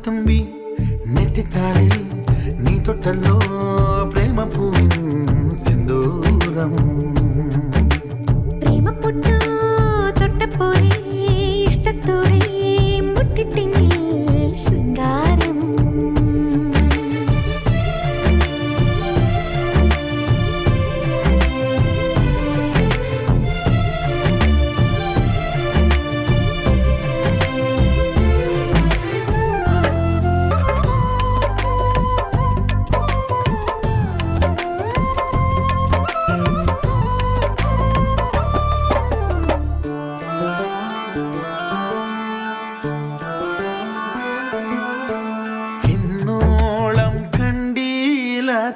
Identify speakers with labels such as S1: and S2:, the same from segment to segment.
S1: തുമ്പി നെറ്റിത്താളിൽ നീ തൊട്ടല്ലോ പ്രേമപ്പൂവിൻ സിന്ദൂരം
S2: പ്രേമപ്പൊട്ടു തൊട്ടപ്പോഴേ ഇഷ്ടത്തോടെ മുട്ടിട്ടിങ്ങിൽ ശൃംഗാരം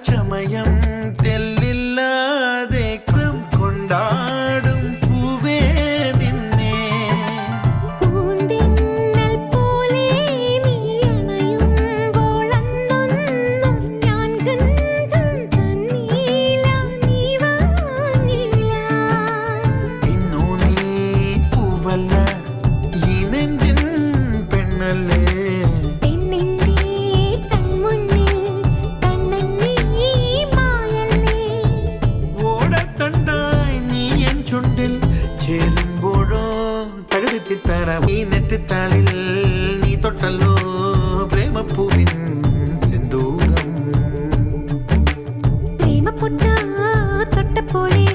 S1: ചമയം തെല്ലില്ലാതെ കൊണ്ടാടും പൂവേ നിന്നെ
S2: പൂന്തിന്നൽ പോലെ നീ അണയുമ്പോൾ അന്നൊന്നും ഞാൻ ഗന്ധം തന്നീല നീ വാങ്ങില്ല
S1: ഇന്നു നീ പൂവല്ല ഈ നെഞ്ചിൻ പെണ്ണല്ലേ ചേരുമ്പോഴോ തകർത്തിത്തറ ഈ നെറ്റിത്താളിൽ നീ തൊട്ടല്ലോ പ്രേമപ്പൂവിൻ സിന്ദൂരം
S2: പ്രേമപ്പൊട്ടു തൊട്ടപ്പോഴേ